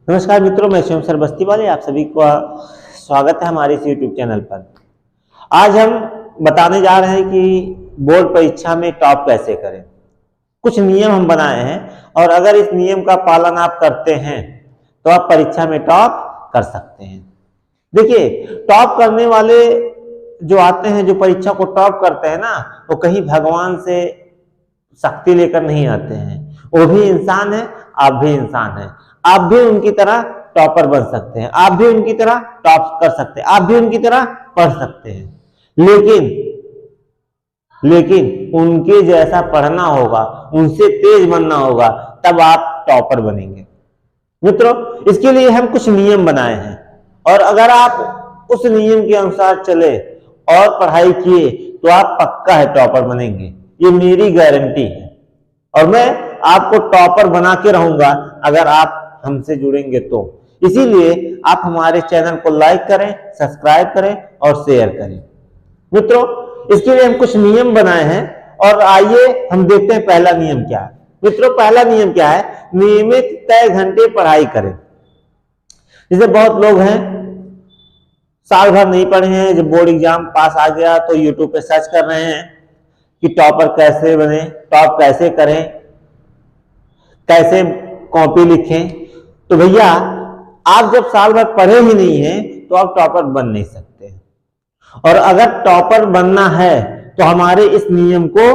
नमस्कार मित्रों, मैं शिवम सर बस्ती वाले आप सभी को स्वागत है हमारे इस यूट्यूब चैनल पर। आज हम बताने जा रहे हैं कि बोर्ड परीक्षा में टॉप कैसे करें। कुछ नियम हम बनाए हैं और अगर इस नियम का पालन आप करते हैं तो आप परीक्षा में टॉप कर सकते हैं। देखिए, टॉप करने वाले जो आते हैं, जो परीक्षा को टॉप करते हैं ना, वो कहीं भगवान से शक्ति लेकर नहीं आते हैं। वो भी इंसान है, आप भी इंसान हैं। आप भी उनकी तरह टॉपर बन सकते हैं, आप भी उनकी तरह टॉप कर सकते हैं, आप भी उनकी तरह पढ़ सकते हैं। लेकिन उनके जैसा पढ़ना होगा, उनसे तेज बनना होगा, तब आप टॉपर बनेंगे। मित्रों, इसके लिए हम कुछ नियम बनाए हैं और अगर आप उस नियम के अनुसार चले और पढ़ाई किए तो आप पक्का है टॉपर बनेंगे। ये मेरी गारंटी है और मैं आपको टॉपर बना के रहूंगा अगर आप हमसे जुड़ेंगे तो। इसीलिए आप हमारे चैनल को लाइक करें, सब्सक्राइब करें और शेयर करें। मित्रों, इसके लिए हम कुछ नियम बनाए हैं और आइए हम देखते हैं पहला नियम क्या है। मित्रों, पहला नियम क्या है? नियमित तय घंटे पढ़ाई करें। जैसे बहुत लोग हैं साल भर नहीं पढ़े हैं, जब बोर्ड एग्जाम पास आ गया तो यूट्यूब पे सर्च कर रहे हैं कि टॉपर कैसे बने, टॉप कैसे करें, कैसे कॉपी लिखें। तो भैया, आप जब साल भर पढ़े ही नहीं हैं तो आप टॉपर बन नहीं सकते। और अगर टॉपर बनना है तो हमारे इस नियम को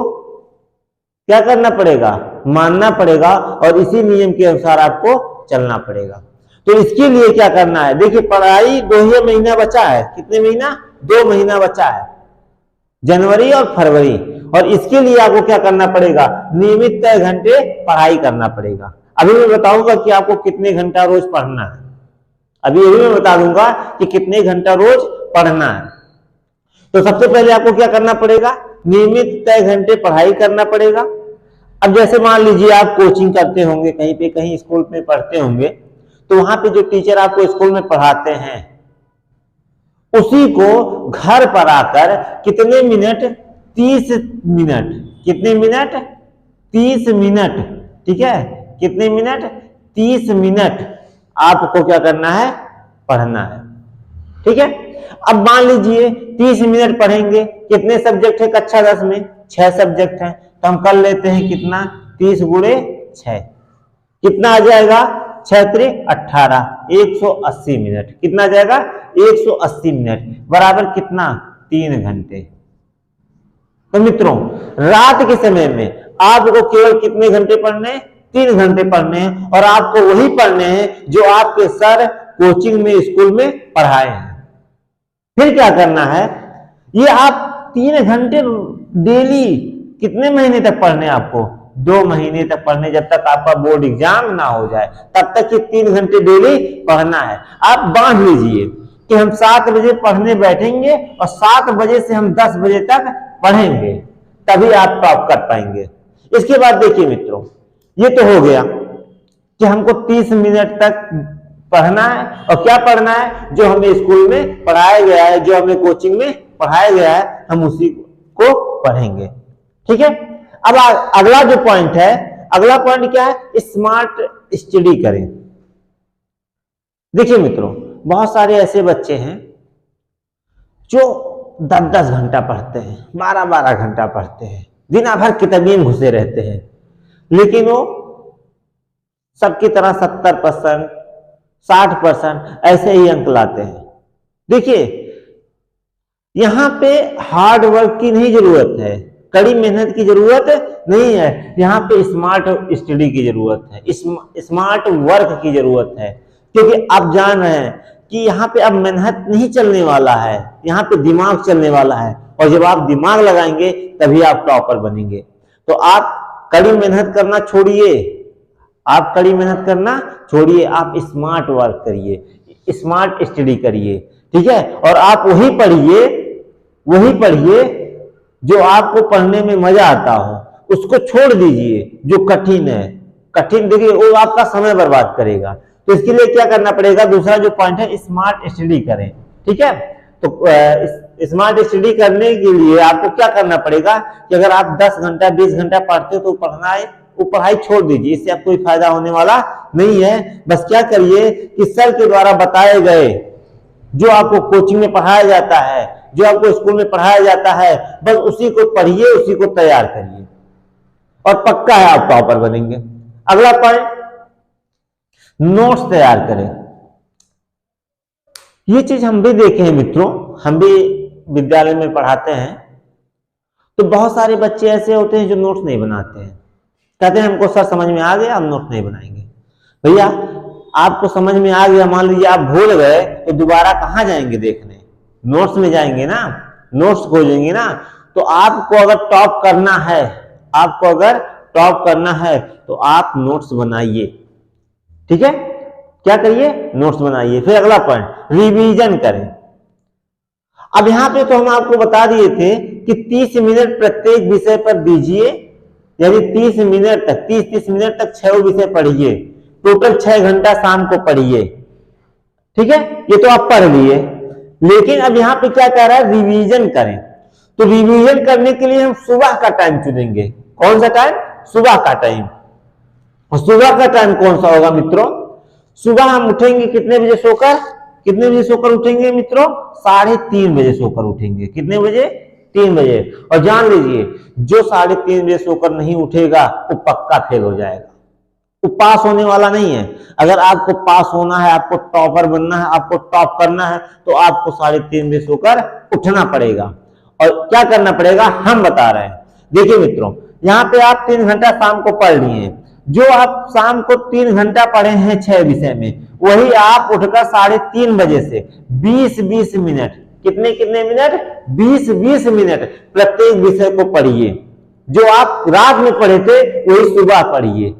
क्या करना पड़ेगा? मानना पड़ेगा और इसी नियम के अनुसार आपको चलना पड़ेगा। तो इसके लिए क्या करना है? देखिए, पढ़ाई 2 महीना बचा है। कितने महीना? 2 महीना बचा है, जनवरी और फरवरी। और इसके लिए आपको क्या करना पड़ेगा? नियमित तय घंटे पढ़ाई करना पड़ेगा। अभी मैं बताऊंगा कि आपको कितने घंटा रोज पढ़ना है। अभी यही मैं बता दूंगा कि कितने घंटा रोज पढ़ना है। तो सबसे पहले आपको क्या करना पड़ेगा? नियमित तय घंटे पढ़ाई करना पड़ेगा। अब जैसे मान लीजिए आप कोचिंग करते होंगे, कहीं पे कहीं स्कूल में पढ़ते होंगे, तो वहां पे जो टीचर आपको स्कूल में पढ़ाते हैं उसी को घर पर आकर कितने मिनट? 30 मिनट। कितने मिनट? 30 मिनट। ठीक है, कितने मिनट? 30 मिनट आपको क्या करना है? पढ़ना है। ठीक है, अब मान लीजिए 30 मिनट पढ़ेंगे। कितने सब्जेक्ट है कक्षा 10 में? 6 सब्जेक्ट हैं। तो हम कर लेते हैं कितना? 30 गुणे 6 कितना आ जाएगा? 6 त्रिक 18, 180 मिनट। कितना आ जाएगा? 180 मिनट बराबर कितना? 3 घंटे। तो मित्रों, रात के समय में आपको केवल कितने घंटे पढ़ने? 3 घंटे पढ़ने हैं। और आपको वही पढ़ने हैं जो आपके सर कोचिंग में, स्कूल में पढ़ाए हैं। फिर क्या करना है? ये आप 3 घंटे डेली कितने महीने तक पढ़ने? आपको 2 महीने तक पढ़ने, जब तक आपका बोर्ड एग्जाम ना हो जाए तब तक ये 3 घंटे डेली पढ़ना है। आप बांध लीजिए कि हम 7 बजे पढ़ने बैठेंगे और 7 बजे से हम 10 बजे तक पढ़ेंगे, तभी आप टॉप कर पाएंगे। इसके बाद देखिए मित्रों, ये तो हो गया कि हमको 30 मिनट तक पढ़ना है। और क्या पढ़ना है? जो हमें स्कूल में पढ़ाया गया है, जो हमें कोचिंग में पढ़ाया गया है, हम उसी को पढ़ेंगे। ठीक है, अब अगला जो पॉइंट है, अगला पॉइंट क्या है? स्मार्ट स्टडी करें। देखिए मित्रों, बहुत सारे ऐसे बच्चे हैं जो 10-10 घंटा पढ़ते हैं, 12-12 घंटा पढ़ते हैं, दिन भर किताबी में घुसे रहते हैं, लेकिन वो सबकी तरह 70%, 60% ऐसे ही अंक लाते हैं। देखिए, यहां पे हार्ड वर्क की नहीं जरूरत है, कड़ी मेहनत की जरूरत नहीं है। यहाँ पे स्मार्ट स्टडी की जरूरत है, स्मार्ट वर्क की जरूरत है। क्योंकि आप जान रहे हैं कि यहाँ पे अब मेहनत नहीं चलने वाला है, यहाँ पे दिमाग चलने वाला है। और जब आप दिमाग लगाएंगे तभी आप टॉपर बनेंगे। तो आप कड़ी मेहनत करना छोड़िए, आप कड़ी मेहनत करना छोड़िए, आप स्मार्ट वर्क करिए, स्मार्ट स्टडी करिए। ठीक है, और आप वही पढ़िए जो आपको पढ़ने में मजा आता हो। उसको छोड़ दीजिए जो कठिन है। कठिन देखिए वो आपका समय बर्बाद करेगा। तो इसके लिए क्या करना पड़ेगा? दूसरा जो पॉइंट है, स्मार्ट स्टडी करें। ठीक है, तो स्मार्ट स्टडी करने के लिए आपको क्या करना पड़ेगा कि अगर आप 10 घंटा 20 घंटा पढ़ते हो तो वो पढ़ाई छोड़ दीजिए, इससे आपको कोई फायदा होने वाला नहीं है। बस क्या करिए कि सर के द्वारा बताए गए जो आपको कोचिंग में पढ़ाया जाता है, जो आपको स्कूल में पढ़ाया जाता है, बस उसी को पढ़िए, उसी को तैयार करिए और पक्का है आप टॉपर बनेंगे। अगला पॉइंट, नोट्स तैयार करें। ये चीज हम भी देखे हैं मित्रों, हम भी विद्यालय में पढ़ाते हैं, तो बहुत सारे बच्चे ऐसे होते हैं जो नोट्स नहीं बनाते हैं। कहते हैं हमको सर समझ में आ गया, हम नोट्स नहीं बनाएंगे। भैया आपको समझ में आ गया, मान लीजिए आप भूल गए, तो दोबारा कहाँ जाएंगे देखने? नोट्स में जाएंगे ना, नोट्स खोजेंगे ना। तो आपको अगर टॉप करना है, आपको अगर टॉप करना है तो आप नोट्स बनाइए, ठीक है? क्या करिए? नोट्स बनाइए। फिर अगला पॉइंट, रिवीजन करें। अब यहां पे तो हम आपको बता दिए थे कि 30 मिनट प्रत्येक विषय पर दीजिए, यानी 30 मिनट तक, 30 मिनट तक 6 विषय पढ़िए, टोटल 6 घंटा शाम को पढ़िए, ठीक है? ये तो आप पढ़ लिए, लेकिन अब यहां पे क्या कह रहा है? रिवीजन करें। तो रिवीजन करने के लिए हम सुबह का टाइम चुनेंगे। कौन सा टाइम? सुबह का टाइम। और सुबह का टाइम कौन सा होगा मित्रों? सुबह हम उठेंगे कितने बजे सोकर? कितने बजे सोकर उठेंगे मित्रों? 3:30 बजे सोकर उठेंगे। कितने बजे? 3 बजे। और जान लीजिए, जो 3:30 बजे सोकर नहीं उठेगा वो पक्का फेल हो जाएगा, वो पास होने वाला नहीं है। अगर आपको पास होना है, आपको टॉपर बनना है, आपको टॉप करना है, तो आपको 3:30 बजे सोकर उठना पड़ेगा। और क्या करना पड़ेगा हम बता रहे हैं। देखिए मित्रों, यहाँ पे आप 3 घंटा शाम को पढ़ लिए हैं। जो आप शाम को 3 घंटा पढ़े हैं 6 विषय में, वही आप उठकर 3:30 बजे से 20-20 मिनट, कितने कितने मिनट? 20-20 मिनट प्रत्येक विषय को पढ़िए। जो आप रात में पढ़े थे वही सुबह पढ़िए।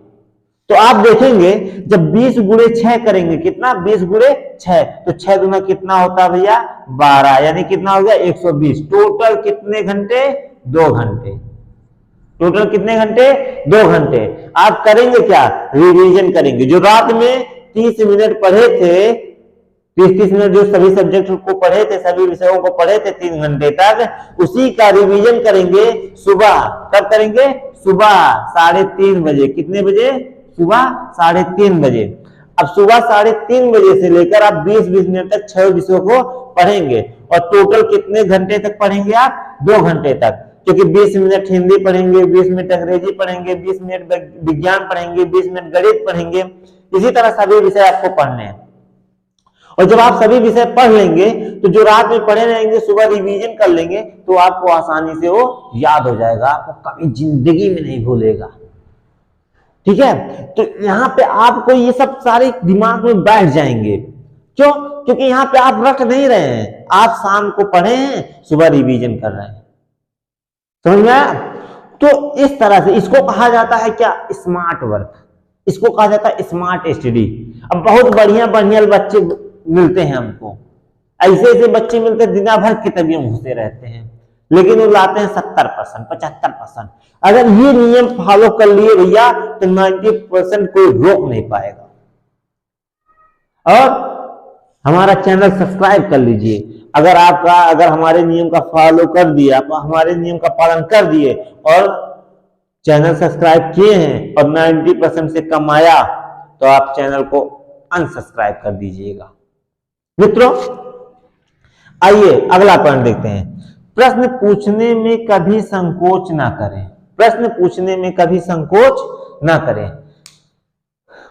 तो आप देखेंगे जब 20 गुणे 6 करेंगे, कितना? 20 गुणे 6, तो 6 दूना कितना होता है भैया? 12, यानी कितना हो गया? 120। टोटल कितने घंटे? 2 घंटे। टोटल कितने घंटे? 2 घंटे। आप करेंगे क्या? रिवीजन करेंगे। जो रात में 30 मिनट पढ़े थे, 30-30 मिनट जो सभी सब्जेक्ट को पढ़े थे, सभी विषयों को पढ़े थे 3 घंटे तक, उसी का रिवीजन करेंगे सुबह। कब करेंगे? सुबह 3:30 बजे। कितने बजे? सुबह 3:30 बजे। अब सुबह 3:30 बजे से लेकर आप 20-20 मिनट तक 6 विषयों को पढ़ेंगे। और टोटल कितने घंटे तक पढ़ेंगे आप? 2 घंटे तक। क्योंकि 20 मिनट हिंदी पढ़ेंगे, 20 मिनट अंग्रेजी पढ़ेंगे, 20 मिनट विज्ञान पढ़ेंगे, 20 मिनट गणित पढ़ेंगे। इसी तरह सभी विषय आपको पढ़ने हैं। और जब आप सभी विषय पढ़ लेंगे तो जो रात में पढ़े रहेंगे सुबह रिवीजन कर लेंगे, तो आपको आसानी से वो याद हो जाएगा, आपको कभी जिंदगी में नहीं भूलेगा, ठीक है? तो यहाँ पे आपको ये सब सारे दिमाग में बैठ जाएंगे। क्यों? क्योंकि यहाँ पे आप रट नहीं रहे हैं, आप शाम को पढ़े हैं, सुबह रिवीजन कर रहे हैं। समझ में आया? तो इस तरह से इसको कहा जाता है क्या? Smart work. इसको कहा जाता है स्मार्ट स्टडी। अब बहुत बढ़िया बढ़िया बच्चे मिलते हैं हमको, ऐसे ऐसे बच्चे मिलते हैं दिन भर किताबियों में घुसे रहते हैं, लेकिन वो लाते हैं 70%, 75%। अगर ये नियम फॉलो कर लिए भैया तो 90% कोई रोक नहीं पाएगा। और हमारा चैनल सब्सक्राइब कर लीजिए। अगर हमारे नियम का फॉलो कर दिया, आप हमारे नियम का पालन कर दिए और चैनल सब्सक्राइब किए हैं और 90% से कम आया, तो आप चैनल को अनसब्सक्राइब कर दीजिएगा। मित्रों आइए अगला पॉइंट देखते हैं। प्रश्न पूछने में कभी संकोच ना करें। प्रश्न पूछने में कभी संकोच ना करें।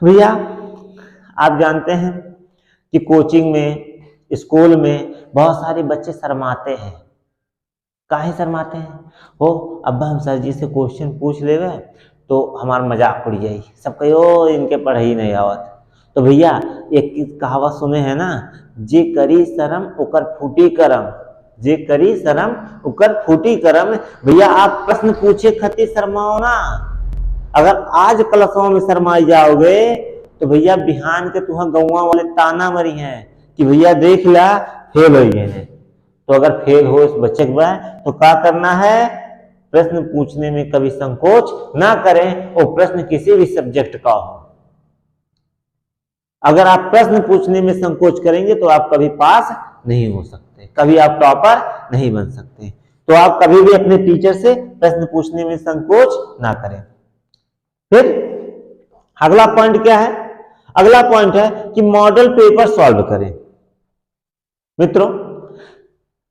भैया आप जानते हैं कि कोचिंग में, स्कूल में बहुत सारे बच्चे शर्माते हैं। काहे शर्माते हैं? हो अब हम सर जी से क्वेश्चन पूछ लेवे तो हमारा मजाक उड़ जाई, सब कहो इनके पढ़ाई नहीं आवत। तो भैया एक कहावत सुने हैं ना, जे करी शरम उकर फूटी करम, जे करी शरम उकर फूटी करम। भैया आप प्रश्न पूछे खातिर शर्माओ ना। अगर आज क्लासों में शर्माई जाओगे तो भैया बिहान के तुहा गौवा वाले ताना मरी हैं कि भैया देख ला फेल हो गए। तो अगर फेल हो इस बच्चे के तो क्या करना है? प्रश्न पूछने में कभी संकोच ना करें, और प्रश्न किसी भी सब्जेक्ट का हो। अगर आप प्रश्न पूछने में संकोच करेंगे तो आप कभी पास नहीं हो सकते, कभी आप टॉपर नहीं बन सकते। तो आप कभी भी अपने टीचर से प्रश्न पूछने में संकोच ना करें। फिर अगला पॉइंट क्या है? अगला पॉइंट है कि मॉडल पेपर सॉल्व करें। मित्रों,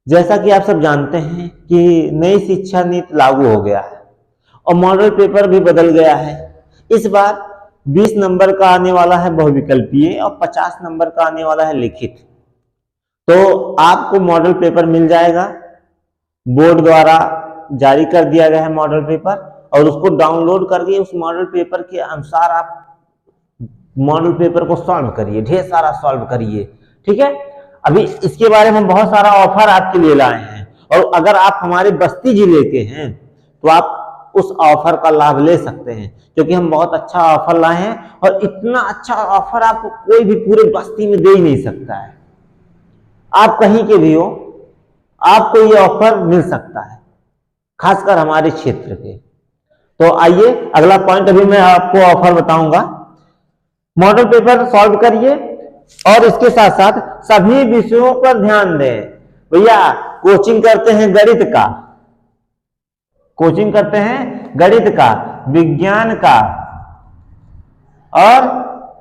जैसा कि आप सब जानते हैं कि नई शिक्षा नीति लागू हो गया है और मॉडल पेपर भी बदल गया है। इस बार 20 नंबर का आने वाला है बहुविकल्पीय और 50 नंबर का आने वाला है लिखित। तो आपको मॉडल पेपर मिल जाएगा, बोर्ड द्वारा जारी कर दिया गया है मॉडल पेपर, और उसको डाउनलोड करके उस मॉडल पेपर के अनुसार आप मॉडल पेपर को सॉल्व करिए, ढेर सारा सॉल्व करिए। ठीक है, अभी इसके बारे में बहुत सारा ऑफर आपके लिए लाए हैं, और अगर आप हमारे बस्ती जिले के हैं तो आप उस ऑफर का लाभ ले सकते हैं, क्योंकि हम बहुत अच्छा ऑफर लाए हैं और इतना अच्छा ऑफर आपको कोई भी पूरे बस्ती में दे ही नहीं सकता है। आप कहीं के भी हो, आपको ये ऑफर मिल सकता है, खासकर हमारे क्षेत्र के। तो आइए अगला पॉइंट, अभी मैं आपको ऑफर बताऊंगा। मॉडल पेपर सॉल्व करिए और इसके साथ साथ सभी विषयों पर ध्यान दें। भैया कोचिंग करते हैं गणित का, कोचिंग करते हैं गणित का, विज्ञान का और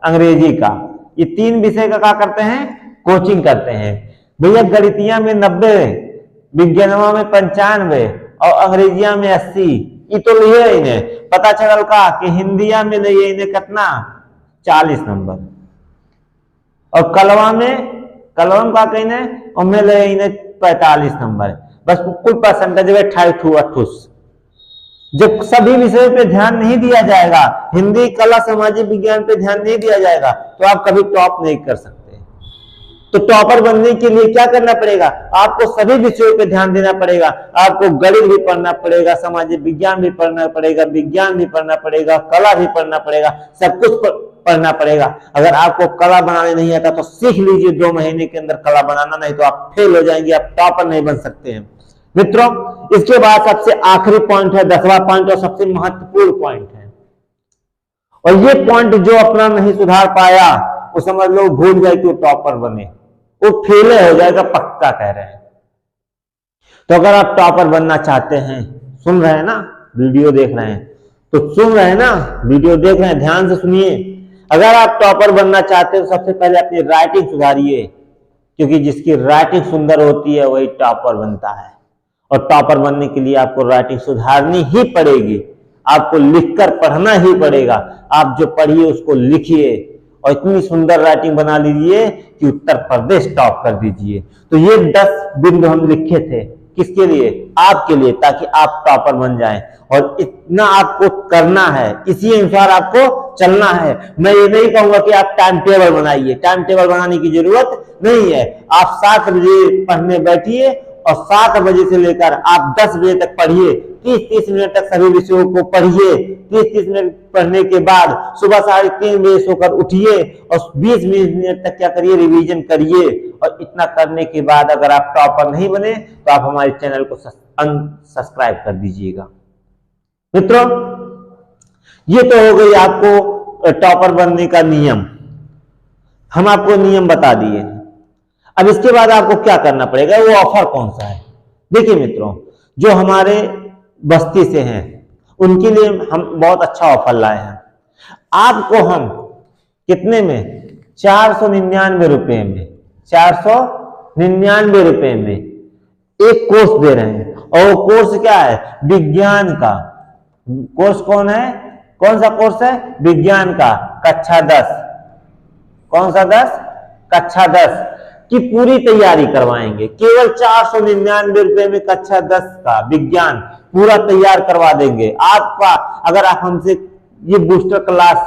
अंग्रेजी का, ये 3 विषय का क्या करते हैं, कोचिंग करते हैं। भैया गणितिया में 90, विज्ञानमा में 95 और अंग्रेजिया में 80, ये तो लिए इन्हें पता चल का कि हिंदिया में लिए इन्हें कितना 40 नंबर, और कलवा का कहने उनमें ले इन्हें 45 नंबर, बस कुल परसेंटेज 28। जब सभी विषयों पे ध्यान नहीं दिया जाएगा, हिंदी कला सामाजिक विज्ञान पे ध्यान नहीं दिया जाएगा, तो आप कभी टॉप नहीं कर सकते। तो टॉपर बनने के लिए क्या करना पड़ेगा, आपको सभी विषयों पे ध्यान देना पड़ेगा। आपको गणित भी पढ़ना पड़ेगा, सामाजिक विज्ञान भी पढ़ना पड़ेगा, विज्ञान भी पढ़ना पड़ेगा, कला भी पढ़ना पड़ेगा, सब कुछ पढ़ना पड़ेगा। अगर आपको कला बनाने नहीं आता तो सीख लीजिए 2 महीने के अंदर कला बनाना, नहीं तो आप फेल हो जाएंगे, आप टॉपर नहीं बन सकते हैं। मित्रों, इसके बाद सबसे आखिरी पॉइंट है, 10वां पॉइंट और सबसे महत्वपूर्ण पॉइंट है, और ये पॉइंट जो अपना नहीं सुधार पाया वो समझ लो भूल जाए कि वो टॉपर बने, वो फेल हो जाएगा, पक्का कह रहे हैं। तो अगर आप टॉपर बनना चाहते हैं, सुन रहे हैं ना, वीडियो देख रहे हैं तो सुन रहे हैं ना, वीडियो देख रहे हैं, ध्यान से सुनिए। अगर आप टॉपर बनना चाहते हैं तो सबसे पहले अपनी राइटिंग सुधारिए, क्योंकि जिसकी राइटिंग सुंदर होती है वही टॉपर बनता है। और टॉपर बनने के लिए आपको राइटिंग सुधारनी ही पड़ेगी, आपको लिखकर पढ़ना ही पड़ेगा। आप जो पढ़िए उसको लिखिए और इतनी सुंदर राइटिंग बना लीजिए कि उत्तर प्रदेश टॉप कर दीजिए। तो ये 10 बिंदु हम लिखे थे, किसके लिए, आपके लिए, ताकि आप टॉपर बन जाएं। और इतना आपको करना है, इसी अनुसार आपको चलना है। मैं ये नहीं कहूंगा कि आप टाइम टेबल बनाइए, टाइम टेबल बनाने की जरूरत नहीं है। आप 7 बजे पढ़ने बैठिए और 7 बजे से लेकर आप 10 बजे तक पढ़िए, 30-30 मिनट तक सभी विषयों को पढ़िए। 30-30 मिनट पढ़ने के बाद सुबह 3:30 बजे सोकर उठिए और 20 मिनट तक क्या करिए, रिवीजन करिए। और इतना करने के बाद अगर आप टॉपर नहीं बने तो आप हमारे चैनल को अनसब्सक्राइब कर दीजिएगा। मित्रों, ये तो हो गई आपको टॉपर बनने का नियम, हम आपको नियम बता दिए। अब इसके बाद आपको क्या करना पड़ेगा, वो ऑफर कौन सा है। देखिए मित्रों, जो हमारे बस्ती से हैं उनके लिए हम बहुत अच्छा ऑफर लाए हैं। आपको हम कितने में, 499 रुपए में, 499 रुपए में एक कोर्स दे रहे हैं। और वो कोर्स क्या है, विज्ञान का कोर्स। कौन सा कोर्स है, विज्ञान का, कक्षा 10। कौन सा 10, कक्षा 10 की पूरी तैयारी करवाएंगे। केवल 499 रुपए में कक्षा 10 का विज्ञान पूरा तैयार करवा देंगे आपका। अगर आप हमसे ये बूस्टर क्लास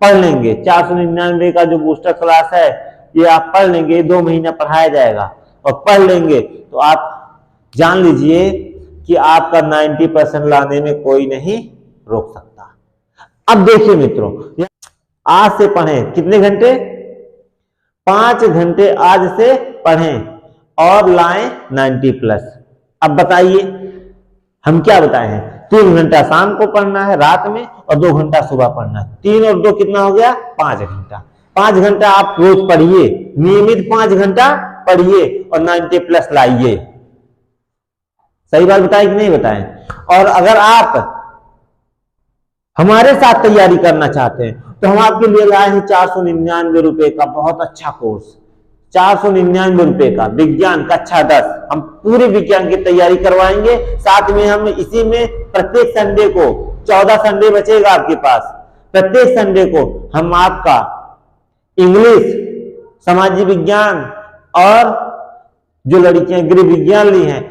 पढ़ लेंगे, 499 का जो बूस्टर क्लास है ये आप पढ़ लेंगे, 2 महीना पढ़ाया जाएगा और पढ़ लेंगे, तो आप जान लीजिए कि आपका 90% लाने में कोई नहीं रोक सकता। अब देखिए मित्रों, आज से पढ़ें, कितने घंटे, 5 घंटे आज से पढ़ें और लाएं 90+। अब बताइए हम क्या बताए हैं, 3 घंटा शाम को पढ़ना है रात में और 2 घंटा सुबह पढ़ना है। 3 और 2 कितना हो गया, 5 घंटा। 5 घंटा आप रोज पढ़िए, नियमित 5 घंटा पढ़िए और 90+ लाइए। सही बात बताएं कि नहीं बताएं। और अगर आप हमारे साथ तैयारी करना चाहते हैं तो हम आपके लिए लाए हैं 499 रुपए का बहुत अच्छा कोर्स। 499 रुपए का विज्ञान कक्षा 10, हम पूरे विज्ञान की तैयारी करवाएंगे। साथ में हम इसी में प्रत्येक संडे को, 14 संडे बचेगा आपके पास, प्रत्येक संडे को हम आपका इंग्लिश, सामाजिक विज्ञान और जो लड़कियां गृह विज्ञान ली हैं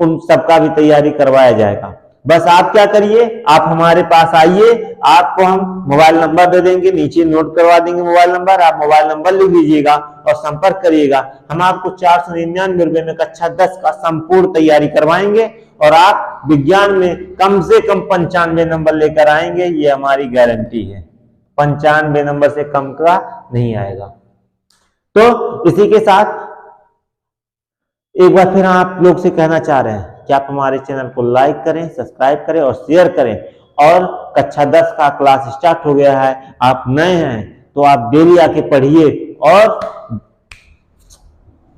उन सबका भी तैयारी करवाया जाएगा। बस आप क्या करिए, आप हमारे पास आइए, आपको हम मोबाइल नंबर दे देंगे, नीचे नोट करवा देंगे मोबाइल नंबर, आप मोबाइल नंबर लिख लीजिएगा और संपर्क करिएगा। हम आपको 499 रुपए में कक्षा 10 का संपूर्ण तैयारी करवाएंगे और आप विज्ञान में कम से कम 95 नंबर लेकर आएंगे, ये हमारी गारंटी है। 95 नंबर से कम का नहीं आएगा। तो इसी के साथ एक बार फिर आप लोग से कहना चाह रहे हैं कि आप हमारे चैनल को लाइक करें, सब्सक्राइब करें और शेयर करें। और कक्षा 10 का क्लास स्टार्ट हो गया है, आप नए हैं तो आप डेली आके पढ़िए और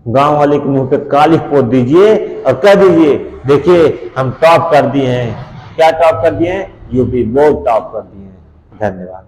गांव वाले के मुंह पे काली पोत दीजिए और कह दीजिए देखिए हम टॉप कर दिए हैं। क्या टॉप कर दिए हैं? यूपी बोर्ड टॉप कर दिए हैं। धन्यवाद।